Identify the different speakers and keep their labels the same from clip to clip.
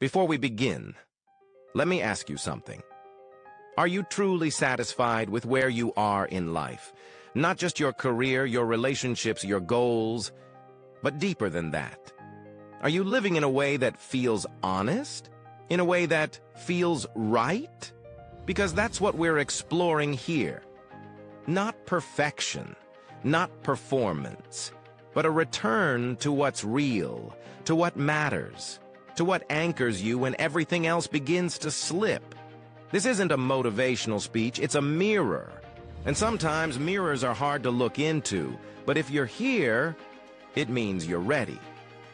Speaker 1: Before we begin, let me ask you something. Are you truly satisfied with where you are in life? Not just your career, your relationships, your goals, but deeper than that. Are you living in a way that feels honest? In a way that feels right? Because that's what we're exploring here. Not perfection, not performance, but a return to what's real, to what matters, to what anchors you when everything else begins to slip. This isn't a motivational speech, it's a mirror. And sometimes mirrors are hard to look into, but if you're here, it means you're ready.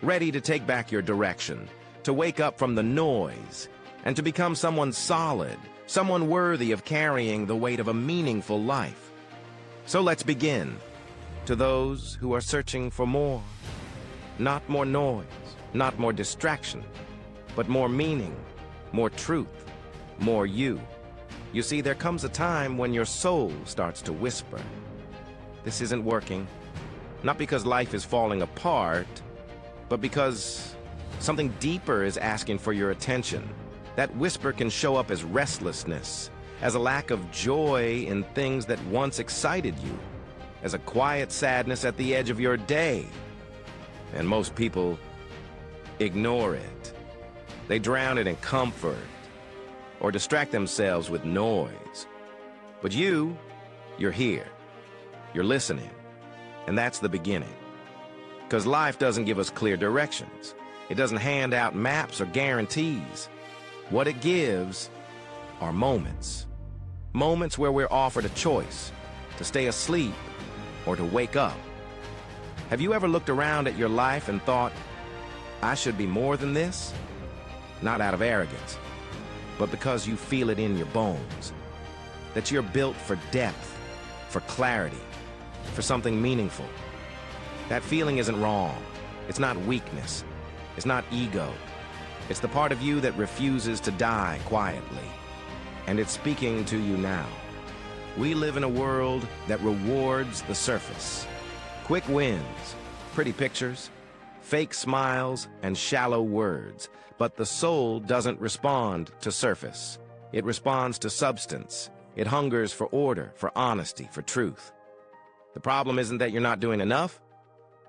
Speaker 1: Ready to take back your direction, to wake up from the noise, and to become someone solid, someone worthy of carrying the weight of a meaningful life. So let's begin. To those who are searching for more. Not more noise, not more distraction, but more meaning, more truth, more you. You see, there comes a time when your soul starts to whisper. This isn't working. Not because life is falling apart, but because something deeper is asking for your attention. That whisper can show up as restlessness, as a lack of joy in things that once excited you, as a quiet sadness at the edge of your day. And most people ignore it. They drown it in comfort or distract themselves with noise. But you're here. You're listening. And that's the beginning. Because life doesn't give us clear directions. It doesn't hand out maps or guarantees. What it gives are moments. Moments where we're offered a choice to stay asleep or to wake up. Have you ever looked around at your life and thought, I should be more than this? Not out of arrogance, but because you feel it in your bones. That you're built for depth, for clarity, for something meaningful. That feeling isn't wrong. It's not weakness. It's not ego. It's the part of you that refuses to die quietly. And it's speaking to you now. We live in a world that rewards the surface. Quick wins, pretty pictures, fake smiles, and shallow words. But the soul doesn't respond to surface. It responds to substance. It hungers for order, for honesty, for truth. The problem isn't that you're not doing enough.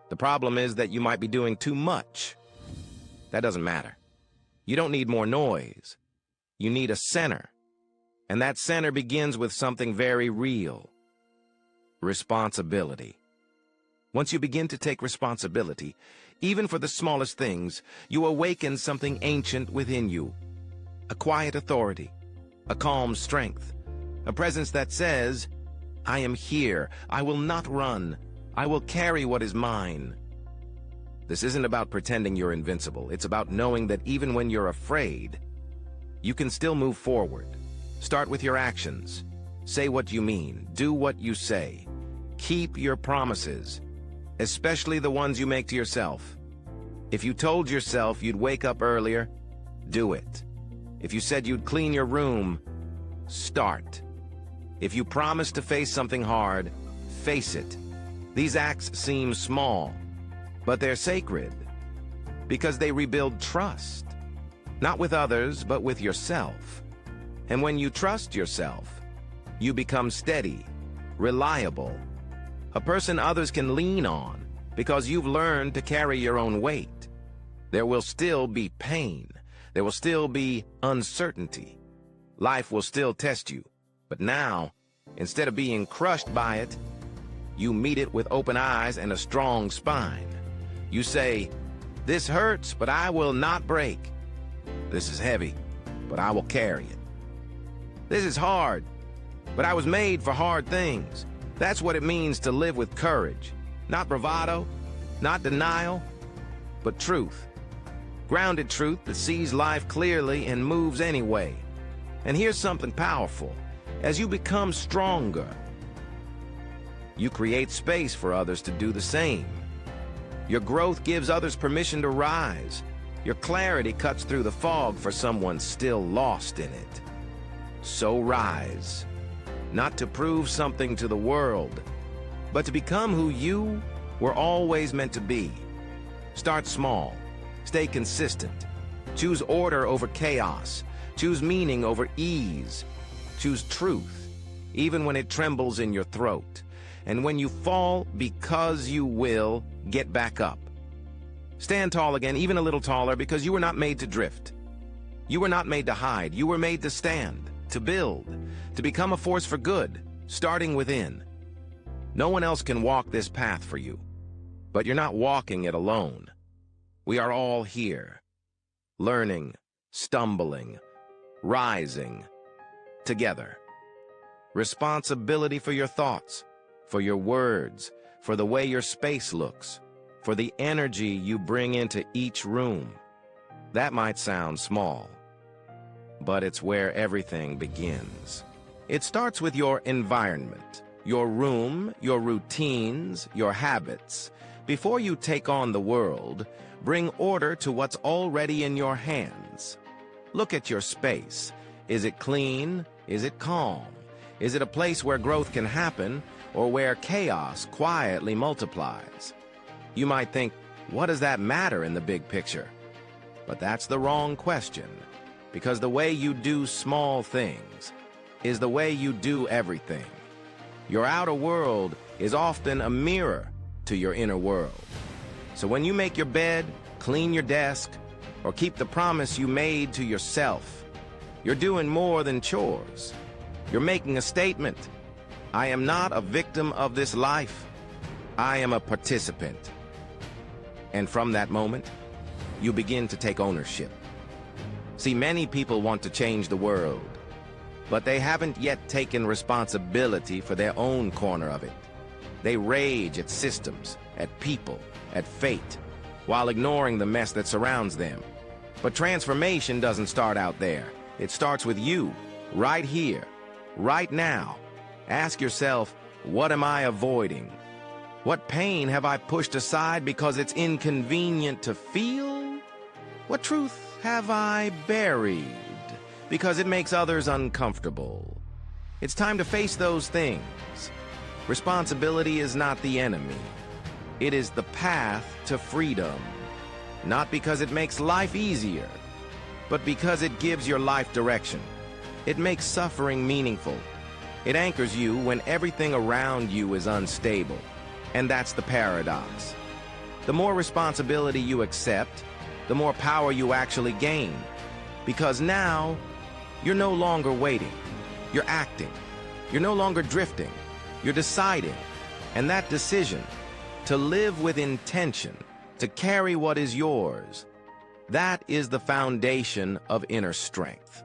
Speaker 1: The problem is that you might be doing too much. That doesn't matter. You don't need more noise. You need a center. And that center begins with something very real. Responsibility. Once you begin to take responsibility, even for the smallest things, you awaken something ancient within you. A quiet authority, a calm strength, a presence that says, I am here, I will not run, I will carry what is mine. This isn't about pretending you're invincible, it's about knowing that even when you're afraid, you can still move forward. Start with your actions. Say what you mean. Do what you say. Keep your promises, especially the ones you make to yourself. If you told yourself you'd wake up earlier, do it. If you said you'd clean your room, start. If you promised to face something hard, face it. These acts seem small, but they're sacred because they rebuild trust, not with others, but with yourself. And when you trust yourself, you become steady, reliable, a person others can lean on because you've learned to carry your own weight. There will still be pain. There will still be uncertainty. Life will still test you. But now, instead of being crushed by it, you meet it with open eyes and a strong spine. You say, this hurts, but I will not break. This is heavy, but I will carry it. This is hard, but I was made for hard things. That's what it means to live with courage. Not bravado, not denial, but truth. Grounded truth that sees life clearly and moves anyway. And here's something powerful. As you become stronger, you create space for others to do the same. Your growth gives others permission to rise. Your clarity cuts through the fog for someone still lost in it. So rise, not to prove something to the world, but to become who you were always meant to be. Start small, stay consistent, Choose order over chaos. Choose meaning over ease. Choose truth, even when it trembles in your throat. And when you fall, because you will, get back up. Stand tall again, even a little taller, because you were not made to drift. You were not made to hide. You were made to stand, to build, to become a force for good, starting within. No one else can walk this path for you, but you're not walking it alone. We are all here, learning, stumbling, rising, together. Responsibility for your thoughts, for your words, for the way your space looks, for the energy you bring into each room. That might sound small, but it's where everything begins. It starts with your environment, your room, your routines, your habits. Before you take on the world, bring order to what's already in your hands. Look at your space. Is it clean? Is it calm? Is it a place where growth can happen, or where chaos quietly multiplies? You might think, what does that matter in the big picture? But that's the wrong question, because the way you do small things is the way you do everything. Your outer world is often a mirror to your inner world. So when you make your bed, clean your desk, or keep the promise you made to yourself, you're doing more than chores. You're making a statement. I am not a victim of this life. I am a participant. And from that moment, you begin to take ownership. See, many people want to change the world, but they haven't yet taken responsibility for their own corner of it. They rage at systems, at people, at fate, while ignoring the mess that surrounds them. But transformation doesn't start out there. It starts with you, right here, right now. Ask yourself, what am I avoiding? What pain have I pushed aside because it's inconvenient to feel? What truth have I buried because it makes others uncomfortable? It's time to face those things. Responsibility is not the enemy. It is the path to freedom. Not because it makes life easier, but because it gives your life direction. It makes suffering meaningful. It anchors you when everything around you is unstable. And that's the paradox. The more responsibility you accept, the more power you actually gain. Because now, you're no longer waiting. You're acting. You're no longer drifting. You're deciding. And that decision, to live with intention, to carry what is yours, that is the foundation of inner strength.